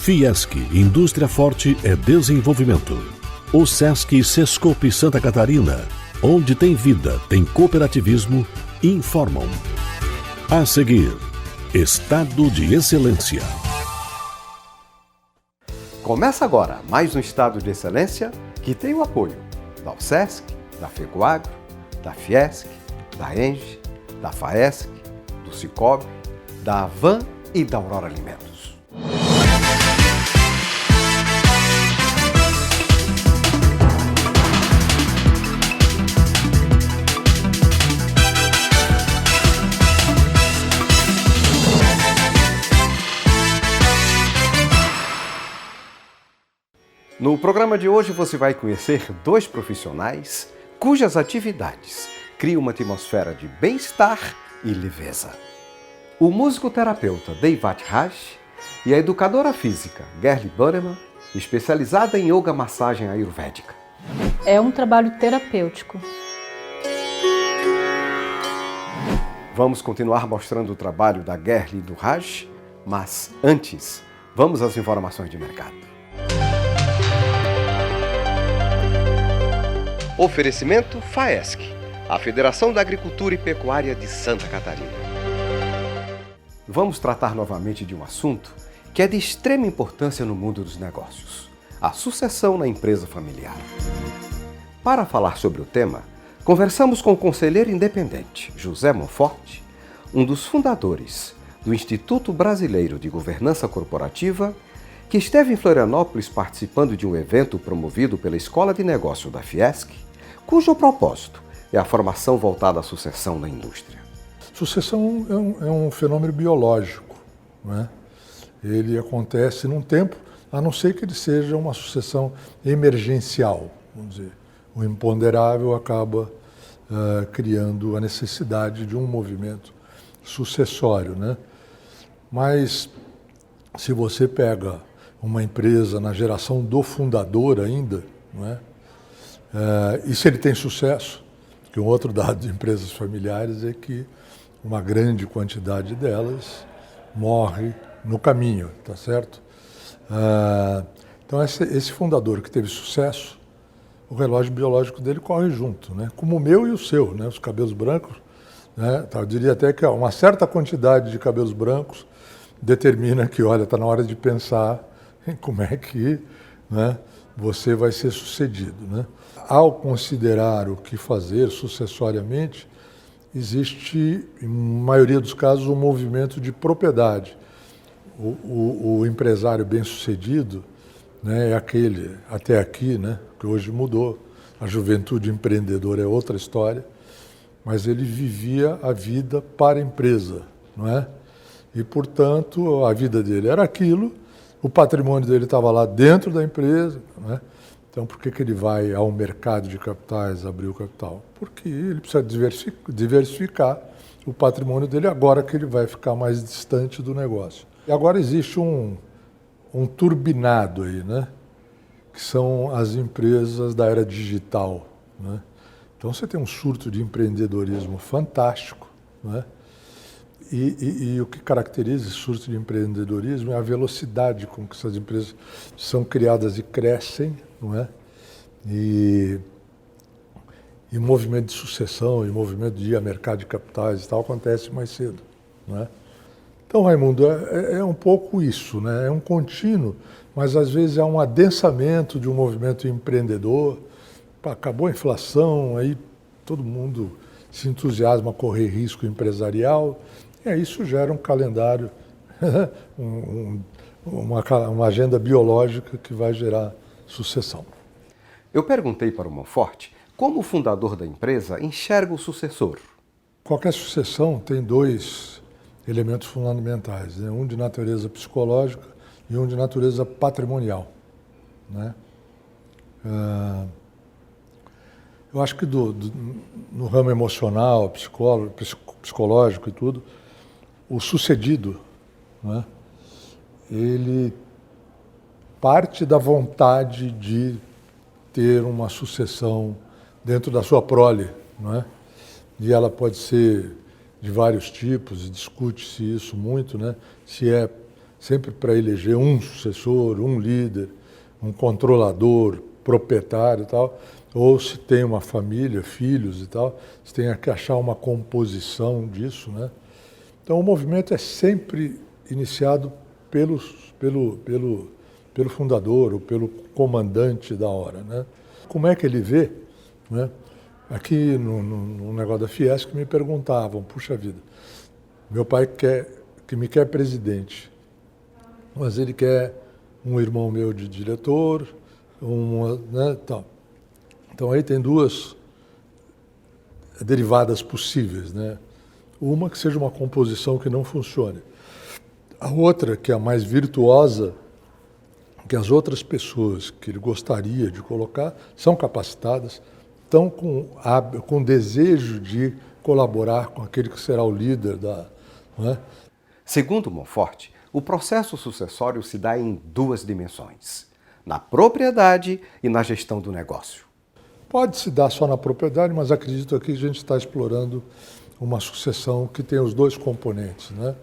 Fiesc, Indústria Forte é Desenvolvimento. O Sesc e Sescope Santa Catarina, onde tem vida, tem cooperativismo, informam. A seguir, Estado de Excelência. Começa agora mais um Estado de Excelência que tem o apoio da UCESC, da FECOAGRO, da Fiesc, da ENGE, da FAESC, do Cicobi, da Avan e da Aurora Alimentos. No programa de hoje você vai conhecer dois profissionais cujas atividades criam uma atmosfera de bem-estar e leveza. O musicoterapeuta Deivat Raj e a educadora física Gerli Bannerman, especializada em yoga massagem ayurvédica. É um trabalho terapêutico. Vamos continuar mostrando o trabalho da Gerli e do Raj, mas antes, vamos às informações de mercado. Oferecimento FAESC, a Federação da Agricultura e Pecuária de Santa Catarina. Vamos tratar novamente de um assunto que é de extrema importância no mundo dos negócios: a sucessão na empresa familiar. Para falar sobre o tema, conversamos com o conselheiro independente José Monforte, um dos fundadores do Instituto Brasileiro de Governança Corporativa, que esteve em Florianópolis participando de um evento promovido pela Escola de Negócio da Fiesc, cujo propósito é a formação voltada à sucessão na indústria. Sucessão é um fenômeno biológico, né? Ele acontece num tempo, a não ser que ele seja uma sucessão emergencial, vamos dizer. O imponderável acaba criando a necessidade de um movimento sucessório, né? Mas se você pega uma empresa na geração do fundador ainda, não é? E se ele tem sucesso, que um outro dado de empresas familiares é que uma grande quantidade delas morre no caminho, tá certo? Então esse fundador que teve sucesso, o relógio biológico dele corre junto, né? Como o meu e o seu, né? Os cabelos brancos, né? Eu diria até que uma certa quantidade de cabelos brancos determina que, olha, está na hora de pensar em como é que, né, você vai ser sucedido, né? Ao considerar o que fazer sucessoriamente, existe, em maioria dos casos, um movimento de propriedade. O empresário bem-sucedido, né, é aquele, até aqui, né, que hoje mudou, a juventude empreendedora é outra história, mas ele vivia a vida para a empresa, não é? E, portanto, a vida dele era aquilo, o patrimônio dele estava lá dentro da empresa, né? Então, por que ele vai ao mercado de capitais abrir o capital? Porque ele precisa diversificar o patrimônio dele agora que ele vai ficar mais distante do negócio. E agora existe um turbinado aí, né? Que são as empresas da era digital, né? Então, você tem um surto de empreendedorismo fantástico, né? E o que caracteriza esse surto de empreendedorismo é a velocidade com que essas empresas são criadas e crescem, não é? E movimento de sucessão, e movimento de ir a mercado de capitais e tal, acontece mais cedo, não é? Então, Raimundo, é um pouco isso, né? É um contínuo, mas às vezes é um adensamento de um movimento empreendedor. Acabou a inflação, aí todo mundo se entusiasma a correr risco empresarial, e aí isso gera um calendário, uma agenda biológica que vai gerar sucessão. Eu perguntei para o Monforte como o fundador da empresa enxerga o sucessor. Qualquer sucessão tem dois elementos fundamentais, né? Um de natureza psicológica e um de natureza patrimonial, né? Eu acho que no ramo emocional, psicológico e tudo, o sucedido, né, ele parte da vontade de ter uma sucessão dentro da sua prole, não é? E ela pode ser de vários tipos, e discute-se isso muito, né? Se é sempre para eleger um sucessor, um líder, um controlador, proprietário e tal, ou se tem uma família, filhos e tal, você tem que achar uma composição disso, né? Então o movimento é sempre iniciado pelo fundador ou pelo comandante da hora, né? Como é que ele vê, né? Aqui no negócio da Fiesc me perguntavam, puxa vida, meu pai me quer presidente, mas ele quer um irmão meu de diretor, né, tal. Então aí tem duas derivadas possíveis, né? Uma que seja uma composição que não funcione. A outra, que é a mais virtuosa, que as outras pessoas que ele gostaria de colocar são capacitadas, estão com desejo de colaborar com aquele que será o líder não é? Segundo Monfort, o processo sucessório se dá em duas dimensões: na propriedade e na gestão do negócio. Pode se dar só na propriedade, mas acredito aqui que a gente está explorando uma sucessão que tem os dois componentes, né?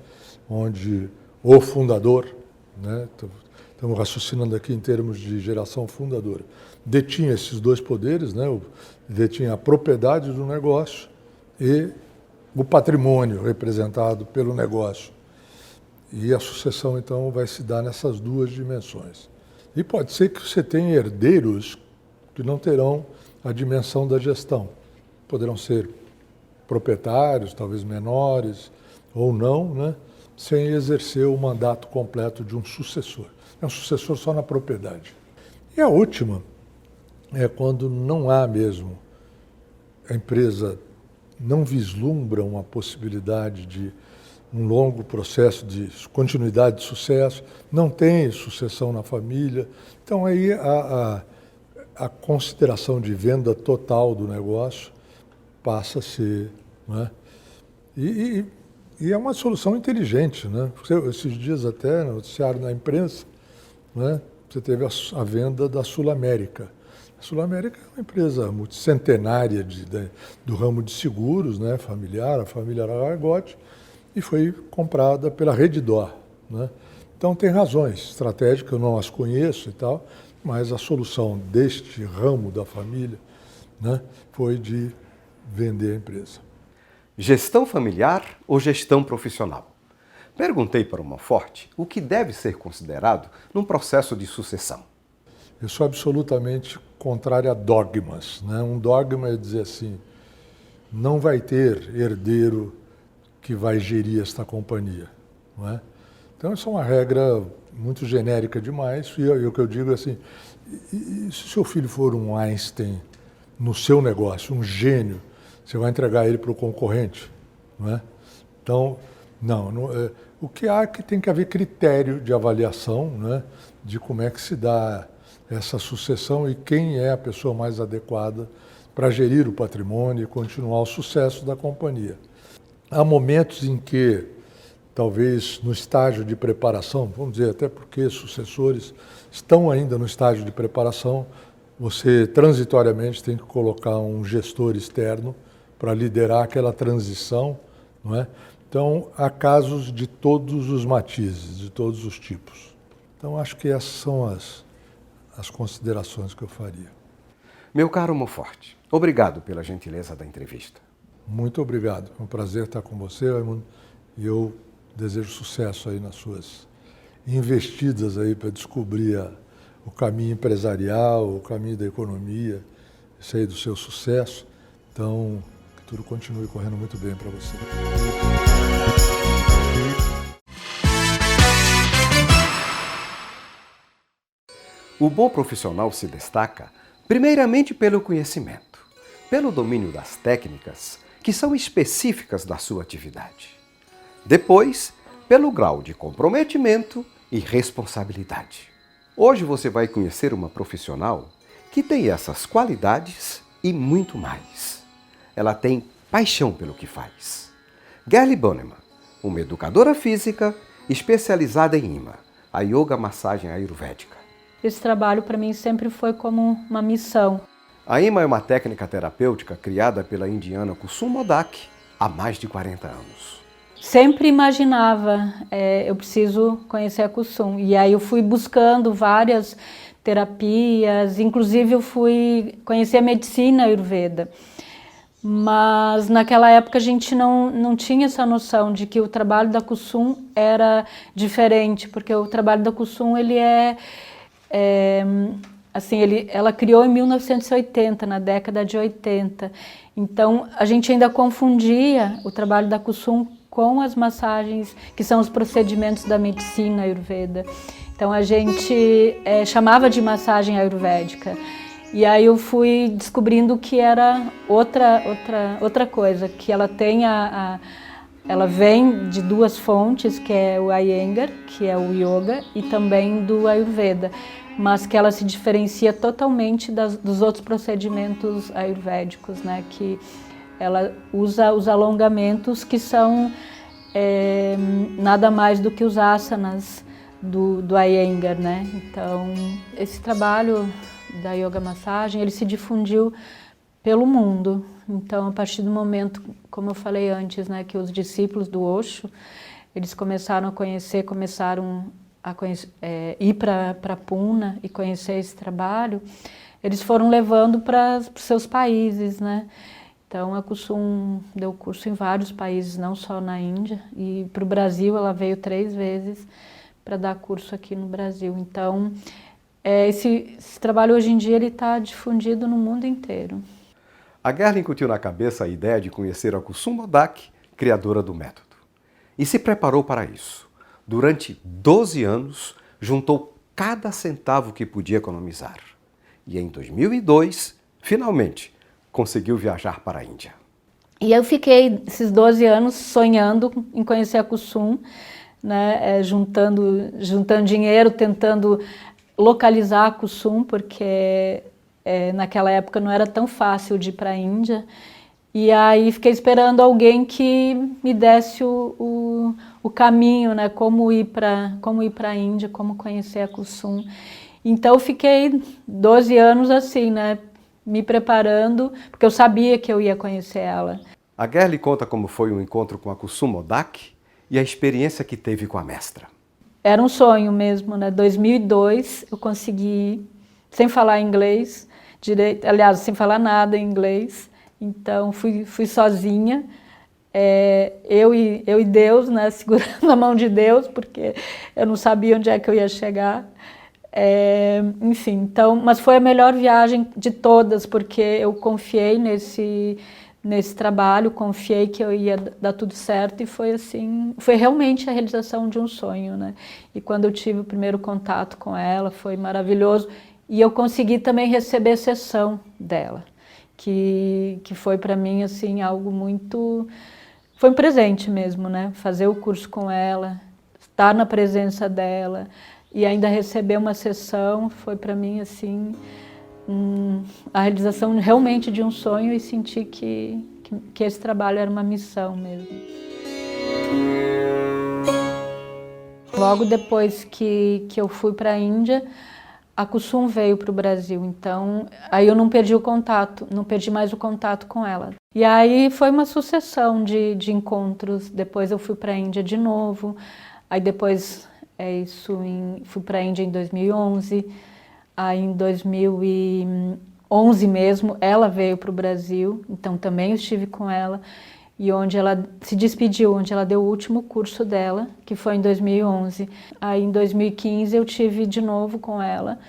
Onde o fundador, né? Estamos raciocinando aqui em termos de geração fundadora, detinha esses dois poderes, né? Detinha a propriedade do negócio e o patrimônio representado pelo negócio. E a sucessão, então, vai se dar nessas duas dimensões. E pode ser que você tenha herdeiros que não terão a dimensão da gestão. Poderão ser proprietários, talvez menores, ou não, né? Sem exercer o mandato completo de um sucessor. É um sucessor só na propriedade. E a última é quando não há mesmo, a empresa não vislumbra uma possibilidade de um longo processo de continuidade de sucesso, não tem sucessão na família. Então aí a consideração de venda total do negócio passa a ser, né? E é uma solução inteligente, né? Esses dias até, no noticiário na imprensa, né, você teve a venda da Sul América. A Sul América é uma empresa multicentenária do ramo de seguros, né, familiar, a família Argote, e foi comprada pela Redditor, né? Então tem razões estratégicas, eu não as conheço e tal, mas a solução deste ramo da família, né, foi de vender a empresa. Gestão familiar ou gestão profissional? Perguntei para o Monfort o que deve ser considerado num processo de sucessão. Eu sou absolutamente contrário a dogmas, né? Um dogma é dizer assim, não vai ter herdeiro que vai gerir esta companhia, não é? Então, isso é uma regra muito genérica demais, e o que eu digo é assim, e se seu filho for um Einstein no seu negócio, um gênio, você vai entregar ele para o concorrente, não é? Então, o que há é que tem que haver critério de avaliação, né, de como é que se dá essa sucessão e quem é a pessoa mais adequada para gerir o patrimônio e continuar o sucesso da companhia. Há momentos em que, talvez no estágio de preparação, vamos dizer, até porque sucessores estão ainda no estágio de preparação, você transitoriamente tem que colocar um gestor externo para liderar aquela transição, não é? Então, há casos de todos os matizes, de todos os tipos. Então, acho que essas são as considerações que eu faria. Meu caro Monfort, obrigado pela gentileza da entrevista. Muito obrigado. É um prazer estar com você, Raimundo, e eu desejo sucesso aí nas suas investidas aí para descobrir o caminho empresarial, o caminho da economia, isso aí do seu sucesso. Então, que tudo continue correndo muito bem para você. O bom profissional se destaca, primeiramente, pelo conhecimento, pelo domínio das técnicas que são específicas da sua atividade. Depois, pelo grau de comprometimento e responsabilidade. Hoje você vai conhecer uma profissional que tem essas qualidades e muito mais. Ela tem paixão pelo que faz. Gerli Bannerman, uma educadora física especializada em IMA, a Yoga Massagem Ayurvédica. Esse trabalho para mim sempre foi como uma missão. A IMA é uma técnica terapêutica criada pela indiana Kusum Modak há mais de 40 anos. sempre imaginava, eu preciso conhecer a Kusum. E aí eu fui buscando várias terapias, inclusive eu fui conhecer a medicina Ayurveda. Mas naquela época a gente não tinha essa noção de que o trabalho da Kusum era diferente, porque o trabalho da Kusum, ela criou em 1980, na década de 80. Então a gente ainda confundia o trabalho da Kusum com as massagens, que são os procedimentos da medicina Ayurveda. Então a gente chamava de massagem ayurvédica. E aí eu fui descobrindo que era outra coisa, que ela tem ela vem de duas fontes, que é o Iyengar, que é o yoga, e também do Ayurveda, mas que ela se diferencia totalmente dos outros procedimentos ayurvédicos, né? Que ela usa os alongamentos, que são nada mais do que os asanas do Iyengar, né? Então, esse trabalho da yoga massagem, ele se difundiu pelo mundo. Então, a partir do momento, como eu falei antes, né, que os discípulos do Osho, eles começaram a ir para Pune e conhecer esse trabalho, eles foram levando para os seus países, né? Então, a Kusum deu curso em vários países, não só na Índia, e para o Brasil ela veio 3 vezes para dar curso aqui no Brasil. Então, esse trabalho hoje em dia ele está difundido no mundo inteiro. A Gerli incutiu na cabeça a ideia de conhecer a Kusum Modak, criadora do método. E se preparou para isso. Durante 12 anos, juntou cada centavo que podia economizar. E em 2002, finalmente, conseguiu viajar para a Índia. E eu fiquei esses 12 anos sonhando em conhecer a Kusum, né, juntando dinheiro, tentando localizar a Kusum, porque naquela época não era tão fácil de ir para a Índia. E aí fiquei esperando alguém que me desse o caminho, né, como ir para a Índia, como conhecer a Kusum. Então eu fiquei 12 anos assim, né, me preparando, porque eu sabia que eu ia conhecer ela. A Gerli conta como foi o encontro com a Kusum Modak e a experiência que teve com a mestra. Era um sonho mesmo, né? 2002 eu consegui, sem falar inglês direito, aliás, sem falar nada em inglês. Então fui sozinha, eu e Deus, né? Segurando a mão de Deus, porque eu não sabia onde é que eu ia chegar. Enfim, então, mas foi a melhor viagem de todas, porque eu confiei nesse trabalho, confiei que eu ia dar tudo certo, e foi assim, foi realmente a realização de um sonho, né? E quando eu tive o primeiro contato com ela, foi maravilhoso, e eu consegui também receber sessão dela, que foi para mim assim algo muito, foi um presente mesmo, né? Fazer o curso com ela, estar na presença dela e ainda receber uma sessão, foi para mim assim a realização realmente de um sonho, e sentir que esse trabalho era uma missão mesmo. Logo depois que eu fui para a Índia, a Kusum veio para o Brasil, então aí eu não perdi o contato, não perdi mais o contato com ela. E aí foi uma sucessão de encontros. Depois eu fui para a Índia de novo, aí depois fui para a Índia em 2011, aí em 2011 mesmo ela veio para o Brasil, então também eu estive com ela, e onde ela se despediu, onde ela deu o último curso dela, que foi em 2011. Aí em 2015 eu tive de novo com ela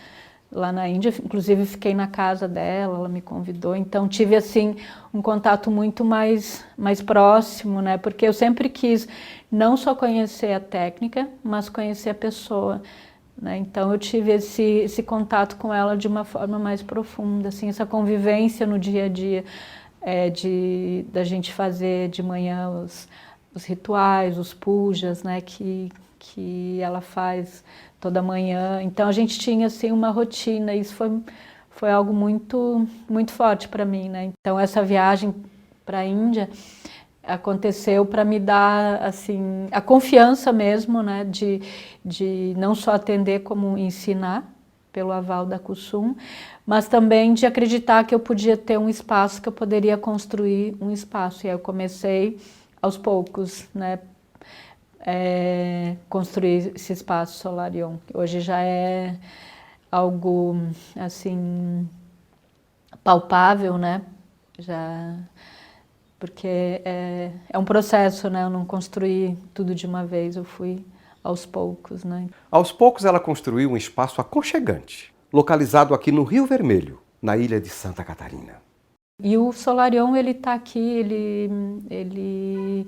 lá na Índia, inclusive fiquei na casa dela, ela me convidou, então tive assim um contato muito mais próximo, né? Porque eu sempre quis não só conhecer a técnica, mas conhecer a pessoa, né? Então eu tive esse contato com ela de uma forma mais profunda, assim, essa convivência no dia a dia, da gente fazer de manhã os rituais, os pujas, né, que ela faz toda manhã. Então a gente tinha assim uma rotina, e isso foi algo muito forte para mim, né? Então essa viagem para a Índia aconteceu para me dar assim a confiança mesmo, né, de não só atender como ensinar, pelo aval da Kusum, mas também de acreditar que eu podia ter um espaço, que eu poderia construir um espaço. E aí eu comecei aos poucos, né, construir esse espaço Solarium. Hoje já é algo assim palpável, né? Já, porque é um processo, né? Eu não construí tudo de uma vez, eu fui aos poucos, né? Aos poucos ela construiu um espaço aconchegante, localizado aqui no Rio Vermelho, na ilha de Santa Catarina. E o Solarium, ele está aqui, ele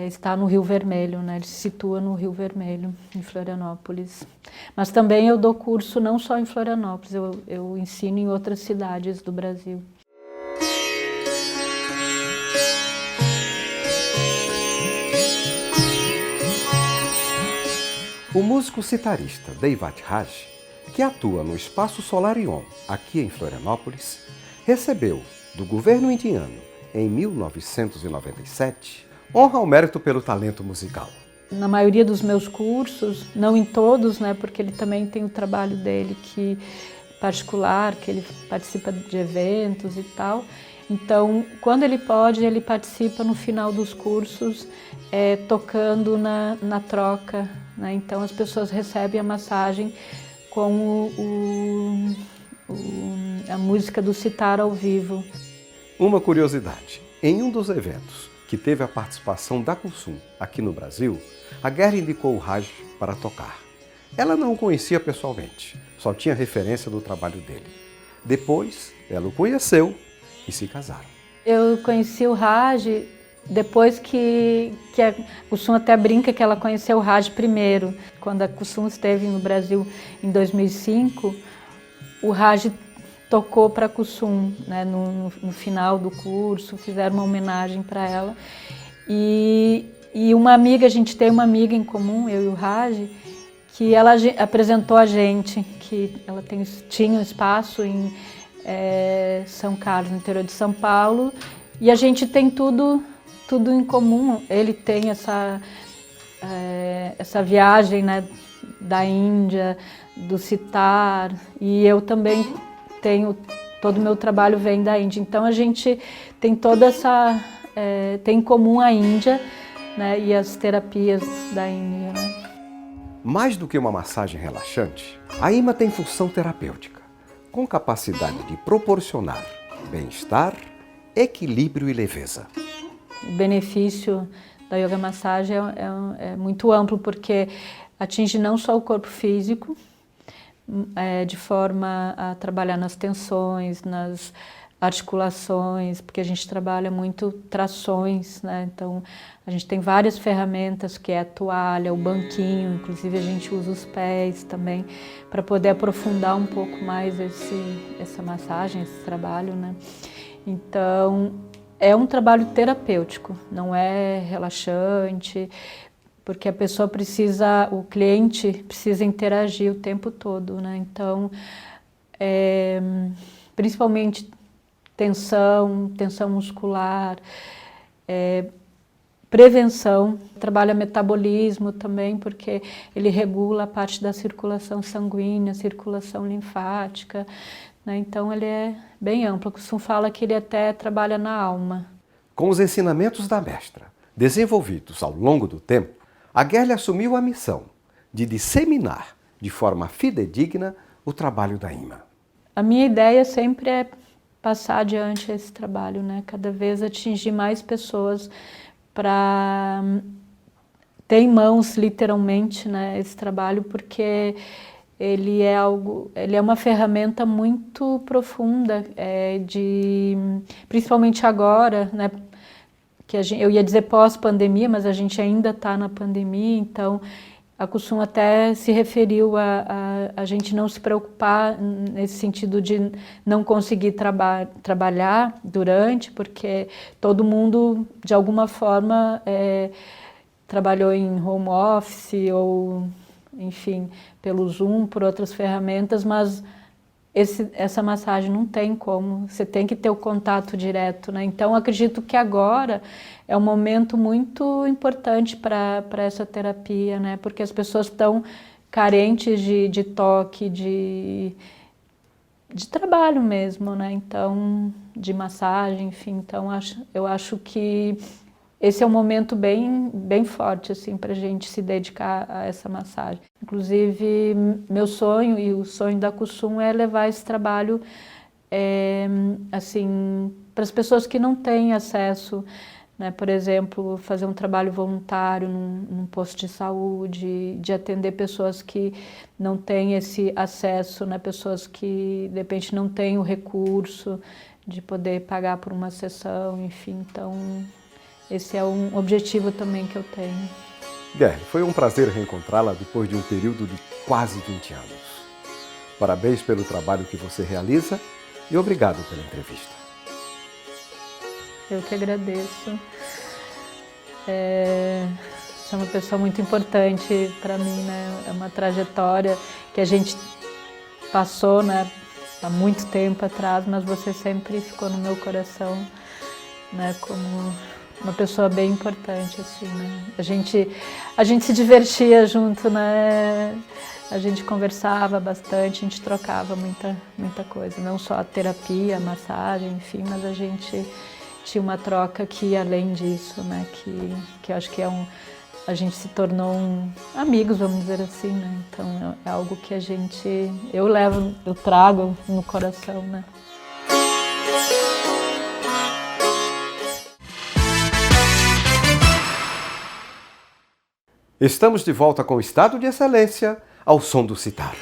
está no Rio Vermelho, né? Ele se situa no Rio Vermelho, em Florianópolis. Mas também eu dou curso não só em Florianópolis, eu ensino em outras cidades do Brasil. O músico citarista Deivat Raj, que atua no Espaço Solarium, aqui em Florianópolis, recebeu do governo indiano, em 1997, honra ao mérito pelo talento musical. Na maioria dos meus cursos, não em todos, né, porque ele também tem o trabalho dele que particular, que ele participa de eventos e tal. Então, quando ele pode, ele participa no final dos cursos, tocando na troca, né? Então, as pessoas recebem a massagem com a música do sitar ao vivo. Uma curiosidade, em um dos eventos que teve a participação da Kusum aqui no Brasil, a Guerra indicou o Raj para tocar. Ela não o conhecia pessoalmente, só tinha referência do trabalho dele. Depois, ela o conheceu e se casaram. Eu conheci o Raj depois que a Kusum até brinca que ela conheceu o Raj primeiro. Quando a Kusum esteve no Brasil em 2005, o Raj tocou para a Kusum, né, no final do curso, fizeram uma homenagem para ela. E uma amiga, a gente tem uma amiga em comum, eu e o Raj, que ela apresentou a gente, que ela tinha um espaço em São Carlos, no interior de São Paulo, e a gente tem tudo em comum. Ele tem essa viagem, né, da Índia, do sitar, e eu também todo o meu trabalho vem da Índia. Então a gente tem toda tem em comum a Índia, né, e as terapias da Índia, né? Mais do que uma massagem relaxante, a IMA tem função terapêutica, com capacidade de proporcionar bem-estar, equilíbrio e leveza. O benefício da yoga massagem é muito amplo, porque atinge não só o corpo físico, de forma a trabalhar nas tensões, nas articulações, porque a gente trabalha muito trações, né? Então a gente tem várias ferramentas, que é a toalha, o banquinho, inclusive a gente usa os pés também, para poder aprofundar um pouco mais essa massagem, esse trabalho, né? Então é um trabalho terapêutico, não é relaxante, porque a pessoa o cliente precisa interagir o tempo todo, né? Então, principalmente tensão muscular, prevenção, trabalha metabolismo também, porque ele regula a parte da circulação sanguínea, circulação linfática, né? Então ele é bem amplo. O Kusum fala que ele até trabalha na alma. Com os ensinamentos da mestra, desenvolvidos ao longo do tempo, a Gerli assumiu a missão de disseminar de forma fidedigna o trabalho da IMA. A minha ideia sempre é passar adiante esse trabalho, né? Cada vez atingir mais pessoas para ter em mãos, literalmente, né, esse trabalho, porque ele é uma ferramenta muito profunda, principalmente agora, né? Que eu ia dizer pós-pandemia, mas a gente ainda está na pandemia, então a Kusum até se referiu a gente não se preocupar nesse sentido de não conseguir trabalhar durante, porque todo mundo, de alguma forma, trabalhou em home office ou, enfim, pelo Zoom, por outras ferramentas, mas essa massagem não tem como, você tem que ter o contato direto, né? Então, acredito que agora é um momento muito importante para essa terapia, né? Porque as pessoas estão carentes de toque, de trabalho mesmo, né? Então, de massagem, enfim. Então, eu acho que esse é um momento bem forte assim, para a gente se dedicar a essa massagem. Inclusive, meu sonho e o sonho da Kusum é levar esse trabalho assim, para as pessoas que não têm acesso, né? Por exemplo, fazer um trabalho voluntário num posto de saúde, de atender pessoas que não têm esse acesso, né? Pessoas que de repente não têm o recurso de poder pagar por uma sessão, enfim. Então, esse é um objetivo também que eu tenho. Guerre, foi um prazer reencontrá-la depois de um período de quase 20 anos. Parabéns pelo trabalho que você realiza e obrigado pela entrevista. Eu que agradeço. Você é uma pessoa muito importante para mim, né? É uma trajetória que a gente passou, né, há muito tempo atrás, mas você sempre ficou no meu coração, né, como uma pessoa bem importante, assim, né? A gente se divertia junto, né? A gente conversava bastante, a gente trocava muita coisa, não só a terapia, a massagem, enfim, mas a gente tinha uma troca que ia além disso, né? Que eu acho que a gente se tornou amigos, vamos dizer assim, né? Então é algo que eu trago no coração, né? Estamos de volta com o Estado de Excelência ao som do sitar.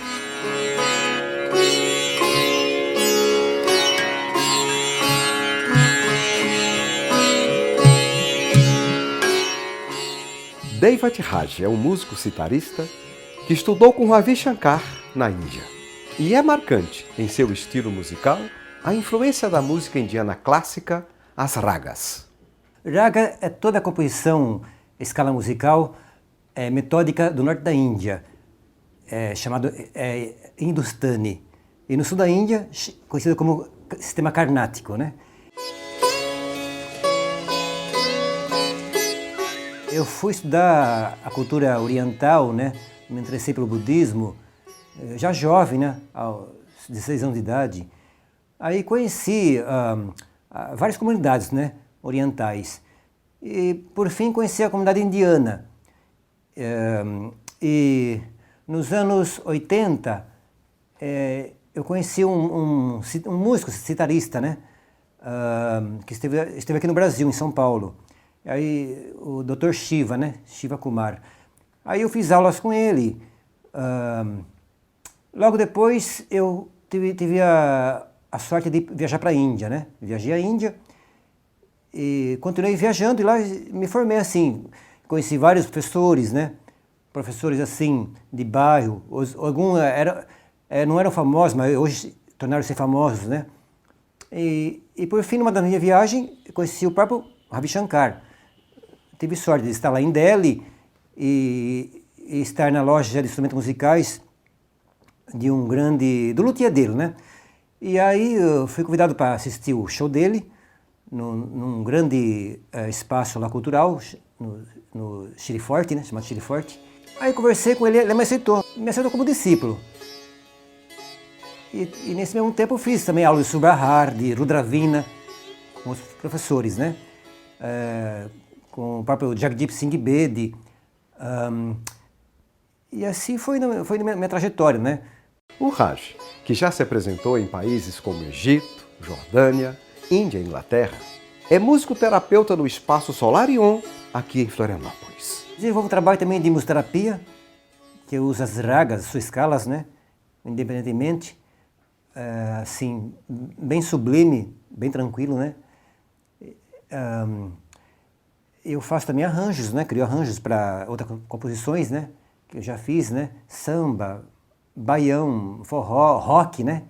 Devat Raj é um músico sitarista que estudou com Ravi Shankar na Índia. E é marcante em seu estilo musical a influência da música indiana clássica, as ragas. Raga é toda a composição, escala musical metódica do norte da Índia, chamado Hindustani. E no sul da Índia, conhecido como sistema carnático, né? Eu fui estudar a cultura oriental, né? Me interessei pelo budismo, já jovem, né? Aos 16 anos de idade. Aí conheci várias comunidades, né? Orientais. E, por fim, conheci a comunidade indiana. E nos anos 80, eu conheci um músico sitarista, né? Que esteve aqui no Brasil, em São Paulo. Aí o Dr. Shiva, né? Shiva Kumar. Aí eu fiz aulas com ele. Logo depois eu tive a sorte de viajar para a Índia, né? Viajei à Índia e continuei viajando e lá me formei assim. Conheci vários professores, né? Professores assim de bairro. Alguns não eram famosos, mas hoje tornaram-se famosos, né? E por fim, numa da minha viagem, conheci o próprio Ravi Shankar. Tive sorte de estar lá em Delhi e estar na loja de instrumentos musicais do luthier dele, né? E aí eu fui convidado para assistir o show dele num grande espaço lá cultural, no Chile Forte, né? Chamado Chile Forte. Aí conversei com ele, ele me aceitou como discípulo. E nesse mesmo tempo eu fiz também aula de Subrahar, de Rudravina, com os professores, né? Com o próprio Jagdeep Singh Bedi. E assim foi minha trajetória, né? O Raj, que já se apresentou em países como Egito, Jordânia, Índia e Inglaterra, é músico-terapeuta no Espaço Solarion, aqui em Florianópolis. Desenvolvo um trabalho também de musicoterapia, que eu uso as ragas, as suas escalas, né? Independentemente, assim, bem sublime, bem tranquilo, né? Eu faço também arranjos, né? Crio arranjos para outras composições, né? Que eu já fiz, né? Samba, baião, forró, rock, né?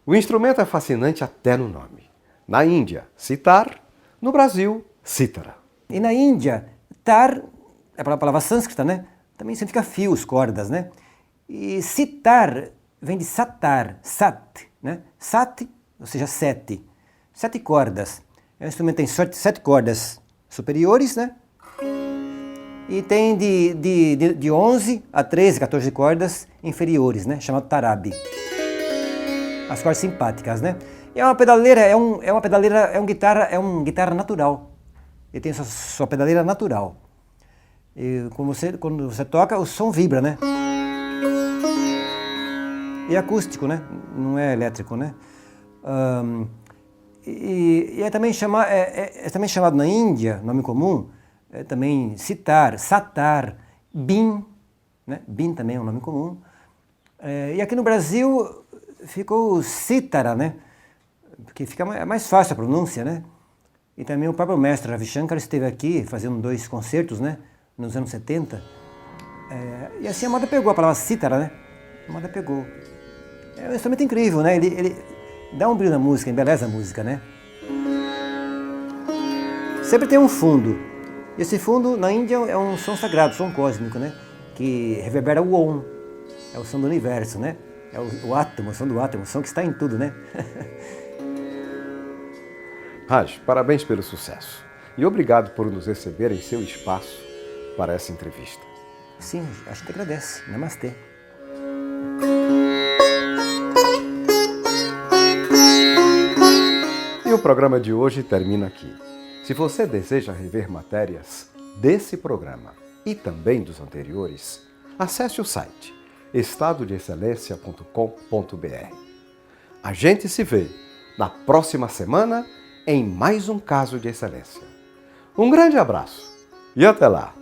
O instrumento é fascinante até no nome. Na Índia, sitar. No Brasil, cítara. E na Índia, tar é a palavra sânscrita, né? Também significa fios, cordas, né? E sitar vem de satar, sat, né? Sat, ou seja, 7. 7 cordas. É um instrumento que tem 7 cordas superiores, né? E tem de 11 a 13, 14 cordas inferiores, né? Chamado tarabe. As cordas simpáticas, né? E é uma pedaleira, é um guitarra natural. Ele tem sua pedaleira natural. E quando você toca, o som vibra, né? E é acústico, né? Não é elétrico, né? E é também chamado na Índia, nome comum, é também sitar, satar, bin, né? Bin também é um nome comum. E aqui no Brasil ficou cítara, né? Porque fica mais fácil a pronúncia, né? E também o próprio mestre Ravi Shankar esteve aqui fazendo 2 concertos, né? Nos anos 70. E assim a moda pegou a palavra cítara, né? A moda pegou. É um instrumento incrível, né? Ele dá um brilho na música, embeleza a música, né? Sempre tem um fundo. Esse fundo, na Índia, é um som sagrado, som cósmico, né? Que reverbera o Om. É o som do universo, né? É o átomo, o som do átomo, o som que está em tudo, né? Raj, parabéns pelo sucesso. E obrigado por nos receber em seu espaço para essa entrevista. Sim, a gente agradece. Namastê. E o programa de hoje termina aqui. Se você deseja rever matérias desse programa e também dos anteriores, acesse o site estadodeexcelência.com.br. A gente se vê na próxima semana em mais um caso de excelência. Um grande abraço e até lá!